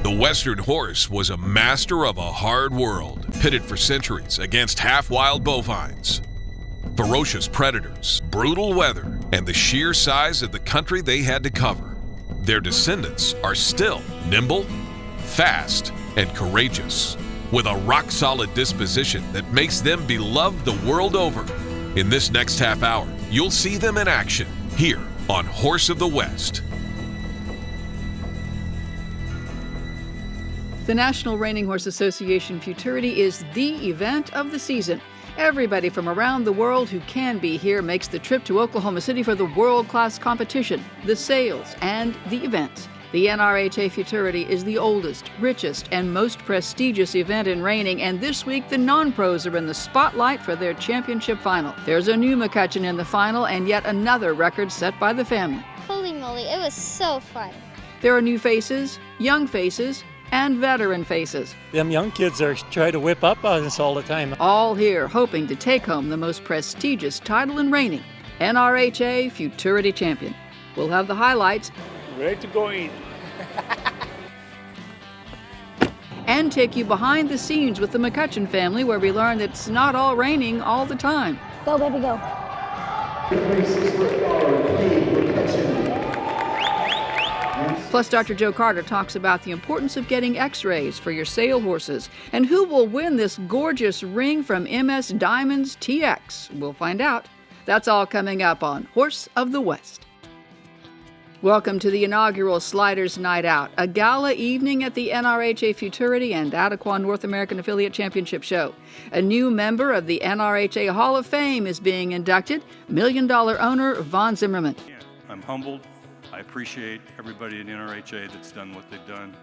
The Western horse was a master of a hard world, pitted for centuries against half-wild bovines. Ferocious predators, brutal weather, and the sheer size of the country they had to cover. Their descendants are still nimble, fast, and courageous, with a rock-solid disposition that makes them beloved the world over. In this next half hour, you'll see them in action here on Horse of the West. The National Reining Horse Association Futurity is the event of the season. Everybody from around the world who can be here makes the trip to Oklahoma City for the world-class competition, the sales, and the events. The NRHA Futurity is the oldest, richest, and most prestigious event in reining, and this week the non-pros are in the spotlight for their championship final. There's a new McCutcheon in the final and yet another record set by the family. Holy moly, it was so fun. There are new faces, young faces, and veteran faces. Them young kids are trying to whip up on us all the time. All here hoping to take home the most prestigious title in reining, NRHA Futurity Champion. We'll have the highlights. Ready to go in. And take you behind the scenes with the McCutcheon family, where we learn that it's not all raining all the time. Go, baby, go. Plus, Dr. Joe Carter talks about the importance of getting x-rays for your sale horses and who will win this gorgeous ring from MS Diamonds TX. We'll find out. That's all coming up on Horse of the West. Welcome to the inaugural Sliders Night Out, a gala evening at the NRHA Futurity and Adequan North American Affiliate Championship Show. A new member of the NRHA Hall of Fame is being inducted, $1 Million owner Von Zimmerman. I'm humbled. I appreciate everybody at NRHA that's done what they've done.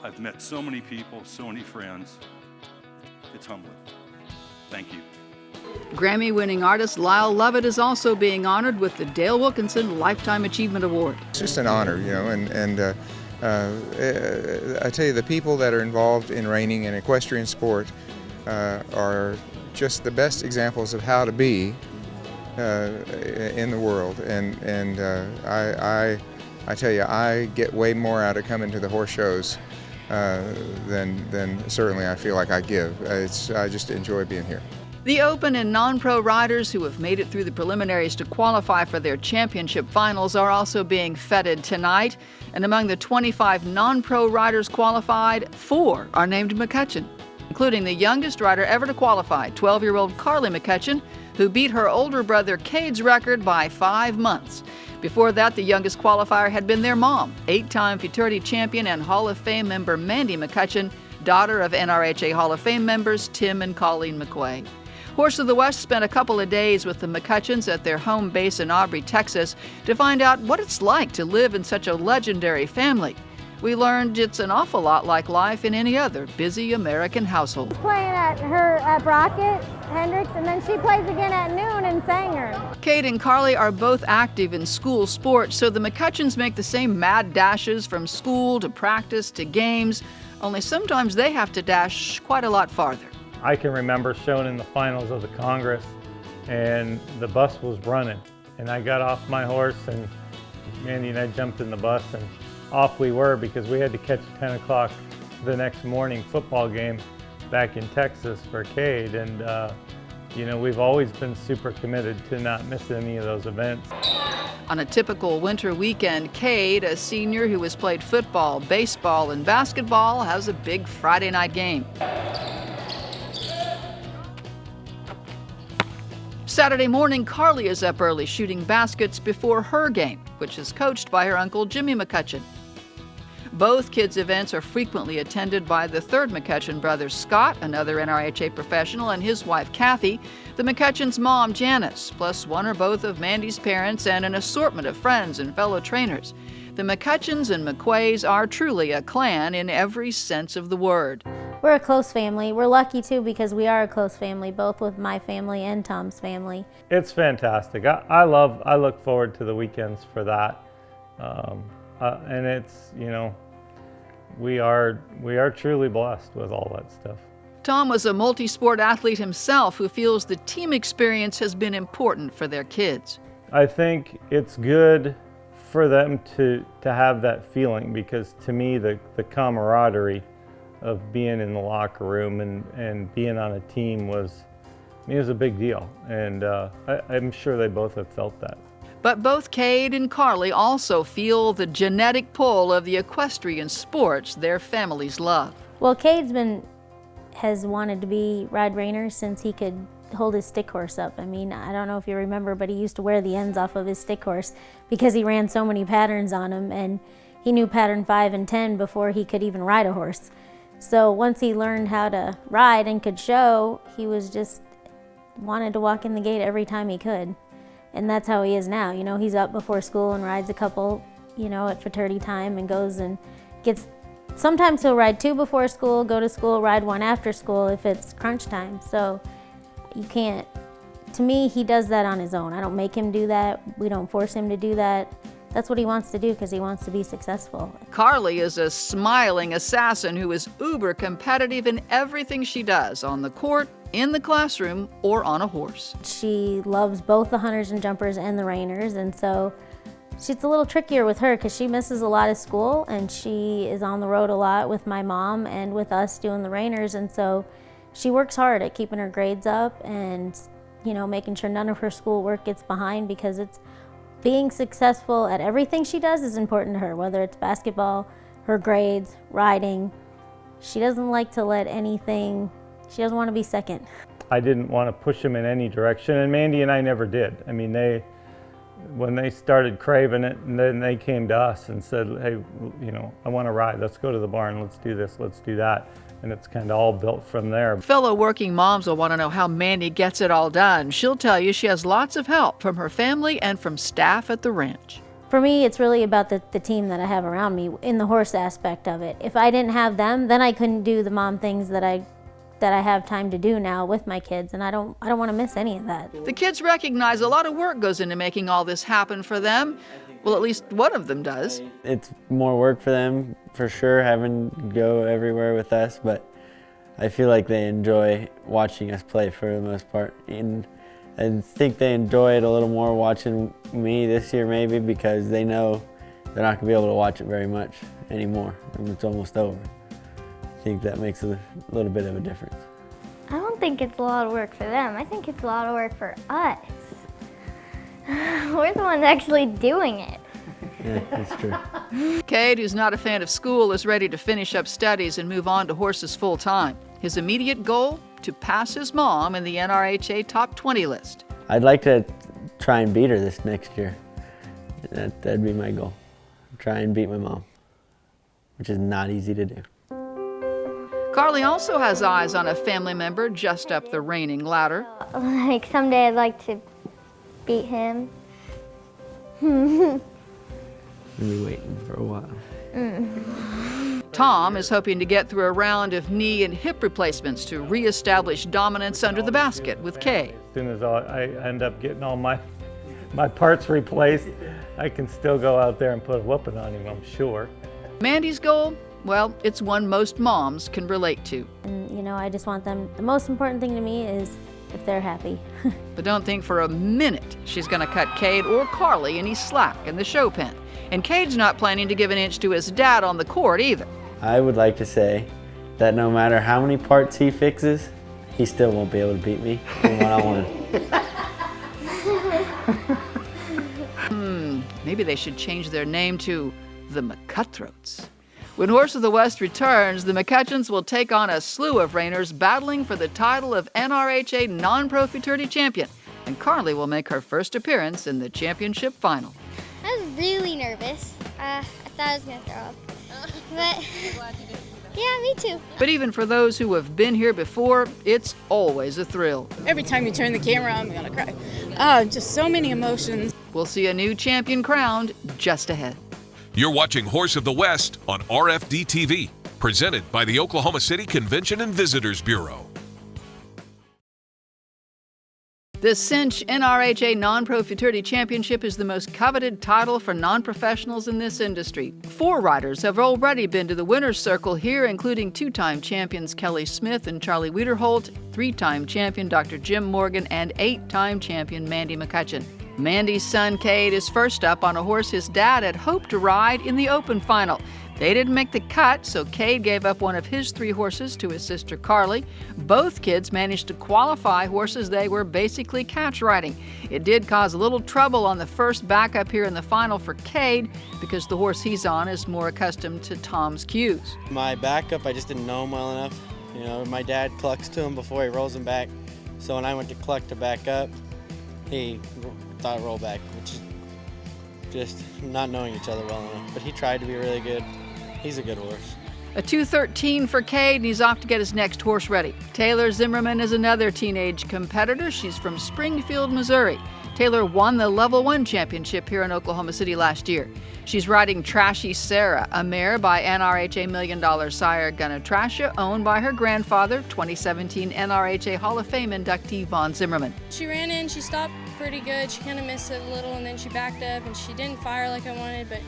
I've met so many people, so many friends. It's humbling. Thank you. Grammy-winning artist Lyle Lovett is also being honored with the Dale Wilkinson Lifetime Achievement Award. It's just an honor, you know, and I tell you, the people that are involved in reining and equestrian sport are just the best examples of how to be in the world, and I tell you, I get way more out of coming to the horse shows than certainly I feel like I give. I just enjoy being here. The open and non-pro riders who have made it through the preliminaries to qualify for their championship finals are also being feted tonight. And among the 25 non-pro riders qualified, 4 are named McCutcheon, including the youngest rider ever to qualify, 12-year-old Carly McCutcheon, who beat her older brother Cade's record by 5 months. Before that, the youngest qualifier had been their mom, 8-time Futurity champion and Hall of Fame member Mandy McCutcheon, daughter of NRHA Hall of Fame members Tim and Colleen McQuay. Horse of the West spent a couple of days with the McCutcheons at their home base in Aubrey, Texas, to find out what it's like to live in such a legendary family. We learned it's an awful lot like life in any other busy American household. Playing at Brockett, Hendricks, and then she plays again at noon in Sanger. Kate and Carly are both active in school sports, so the McCutcheons make the same mad dashes from school to practice to games, only sometimes they have to dash quite a lot farther. I can remember showing in the finals of the Congress, and the bus was running, and I got off my horse, and Mandy and I jumped in the bus, and off we were, because we had to catch a 10 o'clock the next morning football game back in Texas for Cade, and you know, we've always been super committed to not miss any of those events. On a typical winter weekend, Cade, a senior who has played football, baseball, and basketball, has a big Friday night game. Saturday morning, Carly is up early shooting baskets before her game, which is coached by her uncle Jimmy McCutcheon. Both kids' events are frequently attended by the third McCutcheon brother, Scott, another NRHA professional, and his wife, Kathy, the McCutcheon's mom, Janice, plus one or both of Mandy's parents, and an assortment of friends and fellow trainers. The McCutcheons and McQuays are truly a clan in every sense of the word. We're a close family. We're lucky too, because we are a close family, both with my family and Tom's family. It's fantastic. I look forward to the weekends for that. And it's, you know, we are truly blessed with all that stuff. Tom was a multi-sport athlete himself who feels the team experience has been important for their kids. I think it's good for them to have that feeling, because to me the camaraderie of being in the locker room and being on a team was a big deal, and I'm sure they both have felt that. But both Cade and Carly also feel the genetic pull of the equestrian sports their families love. Well, Cade's has wanted to ride reiners since he could hold his stick horse up. I mean, I don't know if you remember, but he used to wear the ends off of his stick horse because he ran so many patterns on him, and he knew pattern 5 and 10 before he could even ride a horse. So once he learned how to ride and could show, he was just wanted to walk in the gate every time he could. And that's how he is now. You know, he's up before school and rides a couple, at fraternity time, and goes and gets, sometimes he'll ride 2 before school, go to school, ride 1 after school if it's crunch time. So you can't, to me, he does that on his own. I don't make him do that. We don't force him to do that. That's what he wants to do because he wants to be successful. Carly is a smiling assassin who is uber competitive in everything she does, on the court, in the classroom, or on a horse. She loves both the hunters and jumpers and the reiners, and so it's a little trickier with her because she misses a lot of school, and she is on the road a lot with my mom and with us doing the reiners, and so she works hard at keeping her grades up and making sure none of her schoolwork gets behind, because being successful at everything she does is important to her, whether it's basketball, her grades, riding. She doesn't like to let anything, she doesn't want to be second. I didn't want to push him in any direction, and Mandy and I never did. I mean, when they started craving it, and then they came to us and said, hey, I want to ride, let's go to the barn, let's do this, let's do that. And it's kind of all built from there. Fellow working moms will want to know how Mandy gets it all done. She'll tell you she has lots of help from her family and from staff at the ranch. For me, it's really about the team that I have around me in the horse aspect of it. If I didn't have them, then I couldn't do the mom things that I have time to do now with my kids, and I don't want to miss any of that. The kids recognize a lot of work goes into making all this happen for them. Well, at least one of them does. It's more work for them, for sure, having to go everywhere with us, but I feel like they enjoy watching us play for the most part. And I think they enjoy it a little more watching me this year maybe, because they know they're not going to be able to watch it very much anymore. It's almost over. I think that makes a little bit of a difference. I don't think it's a lot of work for them. I think it's a lot of work for us. We're the ones actually doing it. Yeah, that's true. Cade, who's not a fan of school, is ready to finish up studies and move on to horses full time. His immediate goal, to pass his mom in the NRHA Top 20 list. I'd like to try and beat her this next year. That'd be my goal. Try and beat my mom, which is not easy to do. Carly also has eyes on a family member just up the reigning ladder. Like someday I'd like to beat him. We'll be waiting for a while. Tom is hoping to get through a round of knee and hip replacements to reestablish dominance under the basket with Cade. As soon as I end up getting all my parts replaced, I can still go out there and put a whooping on him, I'm sure. Mandy's goal? Well, it's one most moms can relate to. And I just want them, the most important thing to me is if they're happy. But don't think for a minute she's going to cut Cade or Carly any slack in the show pen. And Cade's not planning to give an inch to his dad on the court either. I would like to say that no matter how many parts he fixes, he still won't be able to beat me in one-on-one. Maybe they should change their name to the McCutthroats. When Horse of the West returns, the McCutcheons will take on a slew of reiners battling for the title of NRHA Non-Pro Futurity Champion. And Carly will make her first appearance in the championship final. I was really nervous. I thought I was going to throw up. But yeah, me too. But even for those who have been here before, it's always a thrill. Every time you turn the camera on, I'm going to cry. Just so many emotions. We'll see a new champion crowned just ahead. You're watching Horse of the West on RFD TV, presented by the Oklahoma City Convention and Visitors Bureau. The Cinch NRHA Non-Pro Futurity Championship is the most coveted title for non-professionals in this industry. 4 riders have already been to the winner's circle here, including 2-time champions Kelly Smith and Charlie Wiederholt, 3-time champion Dr. Jim Morgan, and 8-time champion Mandy McCutcheon. Mandy's son Cade is first up on a horse his dad had hoped to ride in the Open final. They didn't make the cut, so Cade gave up one of his 3 horses to his sister Carly. Both kids managed to qualify horses they were basically catch riding. It did cause a little trouble on the first backup here in the final for Cade because the horse he's on is more accustomed to Tom's cues. My backup, I just didn't know him well enough. You know, my dad clucks to him before he rolls him back. So when I went to cluck to back up, he thought roll back, which is just not knowing each other well enough. But he tried to be really good. He's a good horse. A 2:13 for Cade, and he's off to get his next horse ready. Taylor Zimmerman is another teenage competitor. She's from Springfield, Missouri. Taylor won the Level 1 championship here in Oklahoma City last year. She's riding Trashy Sarah, a mare by NRHA $1 million sire Gunnar Trasha, owned by her grandfather, 2017 NRHA Hall of Fame inductee Vaughn Zimmerman. She ran in, she stopped pretty good. She kind of missed it a little, and then she backed up, and she didn't fire like I wanted, but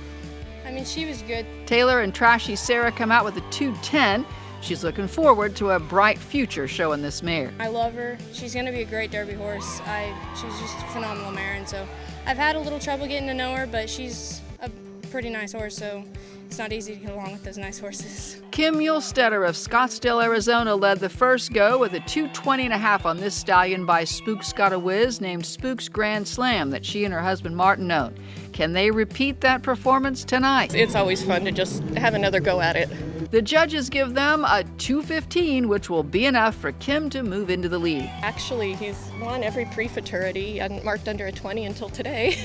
I mean, she was good. Taylor and Trashy Sarah come out with a 2:10. She's looking forward to a bright future showing this mare. I love her. She's going to be a great Derby horse. She's just a phenomenal mare, and so I've had a little trouble getting to know her, but she's a pretty nice horse, so it's not easy to get along with those nice horses. Kim Muhlstetter of Scottsdale, Arizona led the first go with a 2:20.5 on this stallion by Spook's Got a Whiz named Spook's Grand Slam that she and her husband Martin own. Can they repeat that performance tonight? It's always fun to just have another go at it. The judges give them a 2:15, which will be enough for Kim to move into the lead. Actually, he's won every pre-futurity. He hadn't marked under a 20 until today.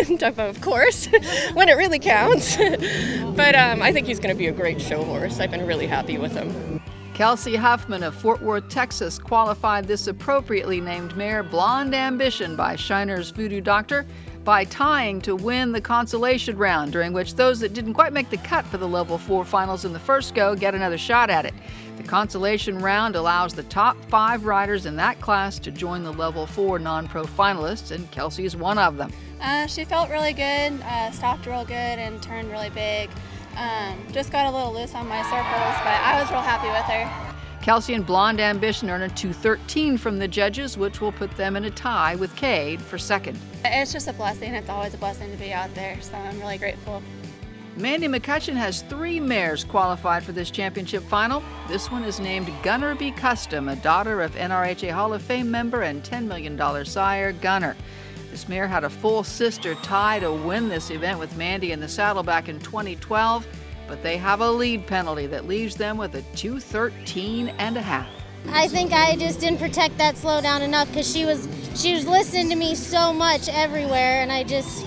And of course, when it really counts. But I think he's going to be a great show horse. I've been really happy with him. Kelsey Huffman of Fort Worth, Texas, qualified this appropriately named mare Blonde Ambition by Shiner's Voodoo Doctor by tying to win the consolation round, during which those that didn't quite make the cut for the Level 4 finals in the first go get another shot at it. The consolation round allows the top 5 riders in that class to join the Level 4 non-pro finalists, and Kelsey is one of them. She felt really good, stopped real good, and turned really big. Just got a little loose on my circles, but I was real happy with her. Kelsey and Blonde Ambition earn a 2:13 from the judges, which will put them in a tie with Cade for second. It's just a blessing. It's always a blessing to be out there, so I'm really grateful. Mandy McCutcheon has 3 mares qualified for this championship final. This one is named Gunnar B. Custom, a daughter of NRHA Hall of Fame member and $10 million sire Gunnar. This mare had a full sister tie to win this event with Mandy in the saddle back in 2012, but they have a lead penalty that leaves them with a 2:13.5. I think I just didn't protect that slow down enough because she was listening to me so much everywhere, and I just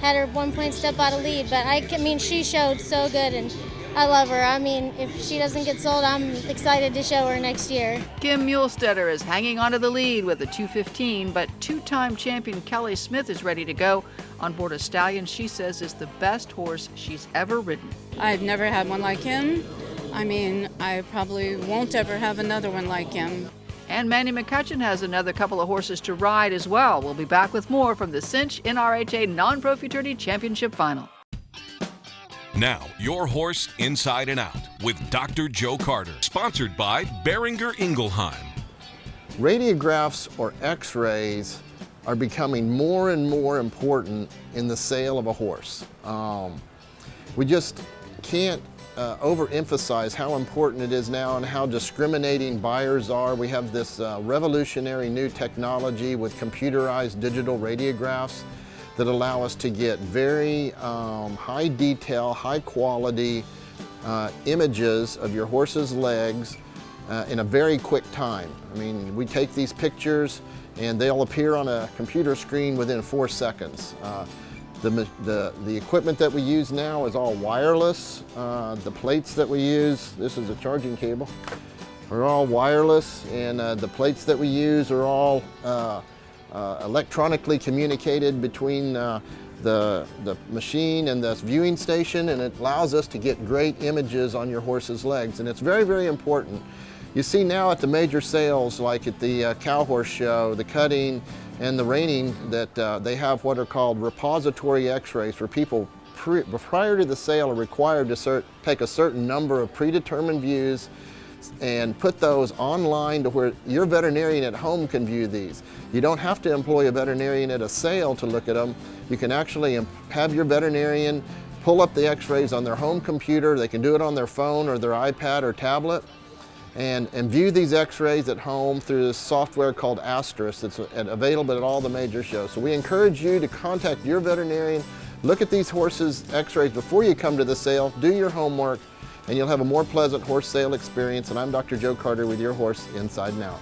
had her 1 point step out of lead. But I mean, she showed so good, and I love her. I mean, if she doesn't get sold, I'm excited to show her next year. Kim Muhlstetter is hanging onto the lead with a 2:15, but 2-time champion Kelly Smith is ready to go on board a stallion she says is the best horse she's ever ridden. I've never had one like him. I mean, I probably won't ever have another one like him. And Mandy McCutcheon has another couple of horses to ride as well. We'll be back with more from the Cinch NRHA Non-Pro Futurity Championship Final. Now, your horse inside and out with Dr. Joe Carter, sponsored by Behringer Ingelheim. Radiographs or x-rays are becoming more and more important in the sale of a horse. We just can't overemphasize how important it is now and how discriminating buyers are. We have this revolutionary new technology with computerized digital radiographs that allow us to get very high detail, high quality images of your horse's legs in a very quick time. I mean, we take these pictures and they'll appear on a computer screen within 4 seconds. The equipment that we use now is all wireless. The plates that we use, this is a charging cable, are all wireless, and the plates that we use are all electronically communicated between the machine and the viewing station, and it allows us to get great images on your horse's legs, and it's very, very important. You see now at the major sales, like at the cow horse show, the cutting and the reining, that they have what are called repository x-rays, where people prior to the sale are required to take a certain number of predetermined views and put those online to where your veterinarian at home can view these. You don't have to employ a veterinarian at a sale to look at them. You can actually have your veterinarian pull up the x-rays on their home computer. They can do it on their phone or their iPad or tablet and view these x-rays at home through this software called Asterisk that's available at all the major shows. So we encourage you to contact your veterinarian, look at these horses' x-rays before you come to the sale, do your homework, and you'll have a more pleasant horse sale experience. And I'm Dr. Joe Carter with Your Horse Inside and Out.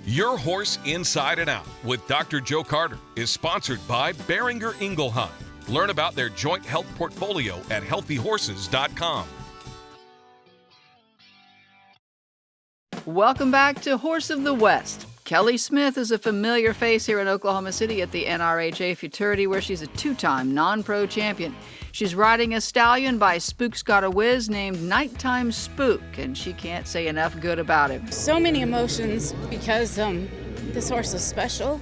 Your Horse Inside and Out with Dr. Joe Carter is sponsored by Behringer Ingelheim. Learn about their joint health portfolio at healthyhorses.com. Welcome back to Horse of the West. Kelly Smith is a familiar face here in Oklahoma City at the NRHA Futurity, where she's a two-time non-pro champion. She's riding a stallion by Spook's Got a Whiz named Nighttime Spook, and she can't say enough good about him. So many emotions because this horse is special,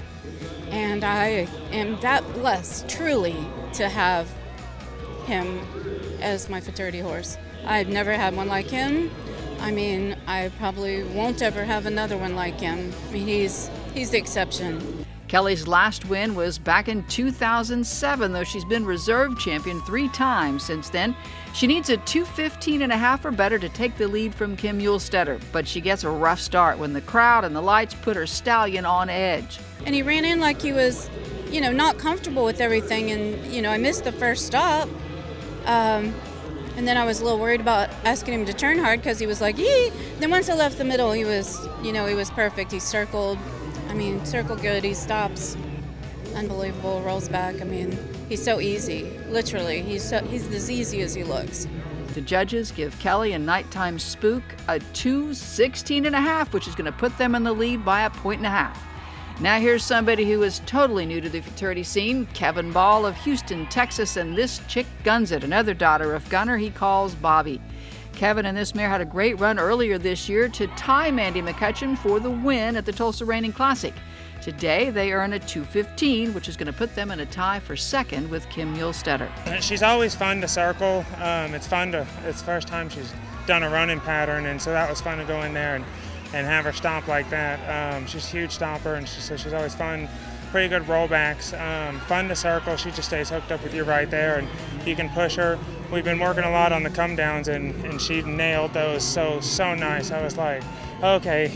and I am that blessed, truly, to have him as my Futurity horse. I've never had one like him. I mean, I probably won't ever have another one like him. I mean, he's the exception. Kelly's last win was back in 2007, though she's been reserve champion 3 times since then. She needs a 2:15.5 or better to take the lead from Kim Muhlstetter, but she gets a rough start when the crowd and the lights put her stallion on edge. And he ran in like he was, not comfortable with everything, and, I missed the first stop. And then I was a little worried about asking him to turn hard because he was like, yee! Then once I left the middle, he was perfect. He circled good. He stops. Unbelievable. Rolls back. I mean, he's so easy. Literally. He's as easy as he looks. The judges give Kelly and Nighttime Spook a 2:16.5, which is going to put them in the lead by 1.5 points. Now here's somebody who is totally new to the Futurity scene, Kevin Ball of Houston, Texas, and this chick guns it, another daughter of Gunner he calls Bobby. Kevin and this mare had a great run earlier this year to tie Mandy McCutcheon for the win at the Tulsa Reining Classic. Today they earn a 2:15, which is going to put them in a tie for second with Kim Muhlstetter. She's always fun to circle. It's the first time she's done a running pattern, and so that was fun to go in there and have her stomp like that. She's a huge stomper, and she's always fun. Pretty good rollbacks. Fun to circle. She just stays hooked up with you right there, and you can push her. We've been working a lot on the come downs, and she nailed those so nice. I was like, okay,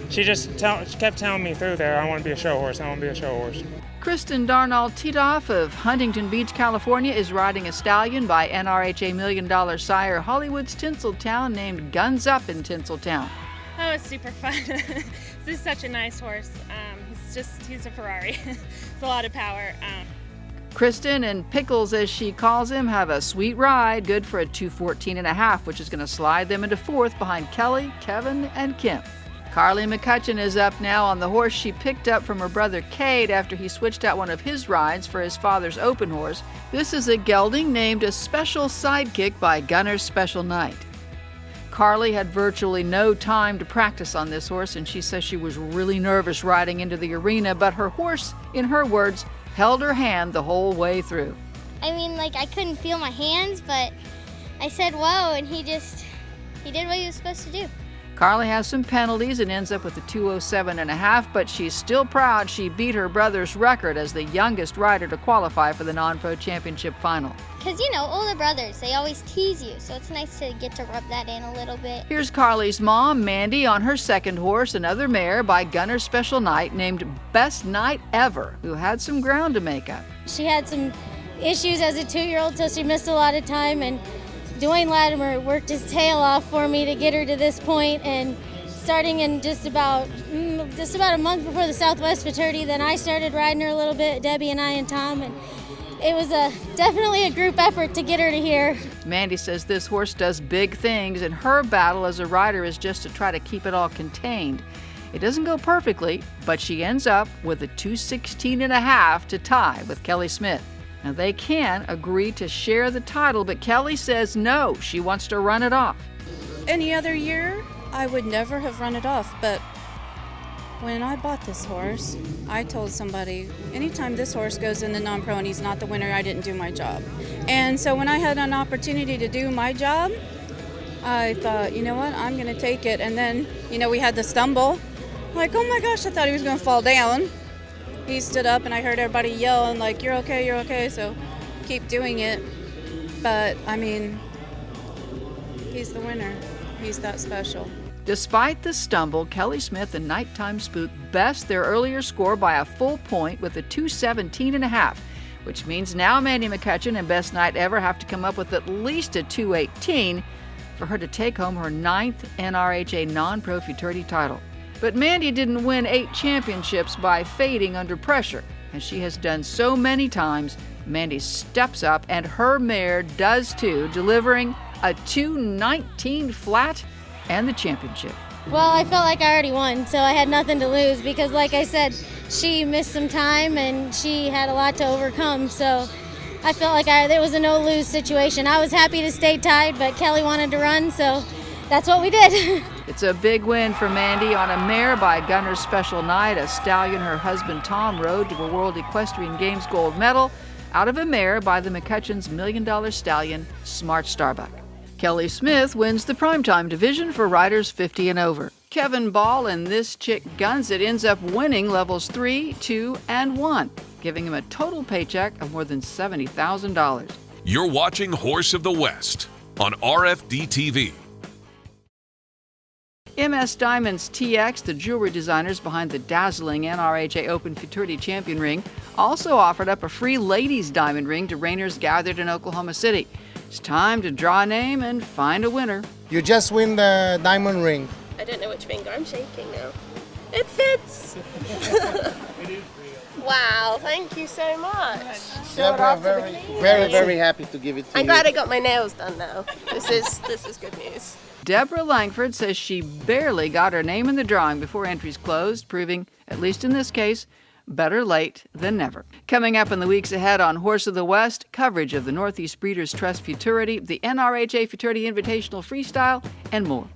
she just kept telling me through there, I want to be a show horse. Kristen Darnall Titoff of Huntington Beach, California, is riding a stallion by NRHA $1 million sire Hollywood's Tinseltown named Guns Up in Tinseltown. Oh, it's super fun. This is such a nice horse. He's a Ferrari. It's a lot of power. Kristen and Pickles, as she calls him, have a sweet ride, good for a 2:14.5, which is going to slide them into fourth behind Kelly, Kevin, and Kim. Carly McCutcheon is up now on the horse she picked up from her brother Cade after he switched out one of his rides for his father's open horse. This is a gelding named a Special Sidekick by Gunner's Special Night. Carly had virtually no time to practice on this horse, and she says she was really nervous riding into the arena, but her horse, in her words, held her hand the whole way through. I mean, I couldn't feel my hands, but I said whoa, and he did what he was supposed to do. Carly has some penalties and ends up with a 2:07.5, but she's still proud she beat her brother's record as the youngest rider to qualify for the non-pro championship final. Because, older brothers, they always tease you, so it's nice to get to rub that in a little bit. Here's Carly's mom, Mandy, on her second horse, another mare by Gunner's Special Night named Best Night Ever, who had some ground to make up. She had some issues as a 2-year-old, so she missed a lot of time, and Dwayne Latimer worked his tail off for me to get her to this point, and starting in just about a month before the Southwest Futurity, then I started riding her a little bit, Debbie and I and Tom, and it was definitely a group effort to get her to here. Mandy says this horse does big things, and her battle as a rider is just to try to keep it all contained. It doesn't go perfectly, but she ends up with a 2:16.5 to tie with Kelly Smith. Now, they can agree to share the title, but Kelly says no, she wants to run it off. Any other year, I would never have run it off, but when I bought this horse, I told somebody, anytime this horse goes in the non-pro and he's not the winner, I didn't do my job. And so when I had an opportunity to do my job, I thought, you know what, I'm going to take it. And then, you know, we had the stumble. Like, oh my gosh, I thought he was going to fall down. He stood up and I heard everybody yelling like, you're okay, so keep doing it. But, I mean, he's the winner. He's that special. Despite the stumble, Kelly Smith and Nighttime Spook best their earlier score by a full point with a 217.5, which means now Mandy McCutcheon and Best Night Ever have to come up with at least a 218 for her to take home her 9th NRHA non-pro futurity title. But Mandy didn't win 8 championships by fading under pressure. As she has done so many times, Mandy steps up and her mare does too, delivering a 219 flat and the championship. Well, I felt like I already won, so I had nothing to lose because, like I said, she missed some time and she had a lot to overcome. So I felt like it was a no-lose situation. I was happy to stay tied, but Kelly wanted to run, so that's what we did. It's a big win for Mandy on a mare by Gunner's Special Night, a stallion her husband Tom rode to a World Equestrian Games gold medal out of a mare by the McCutcheon's $1 million stallion, Smart Starbuck. Kelly Smith wins the primetime division for riders 50 and over. Kevin Ball and This Chick Guns It ends up winning levels 3, 2, and 1, giving him a total paycheck of more than $70,000. You're watching Horse of the West on RFD TV. MS Diamonds TX, the jewelry designers behind the dazzling NRHA Open Futurity Champion ring, also offered up a free ladies' diamond ring to reigners gathered in Oklahoma City. It's time to draw a name and find a winner. You just win the diamond ring. I don't know which finger I'm shaking now. It fits! Wow, thank you so much. Yeah, we're very happy to give it to you. I'm glad I got my nails done now. This is good news. Deborah Langford says she barely got her name in the drawing before entries closed, proving, at least in this case, better late than never. Coming up in the weeks ahead on Horse of the West, coverage of the Northeast Breeders' Trust Futurity, the NRHA Futurity Invitational Freestyle, and more.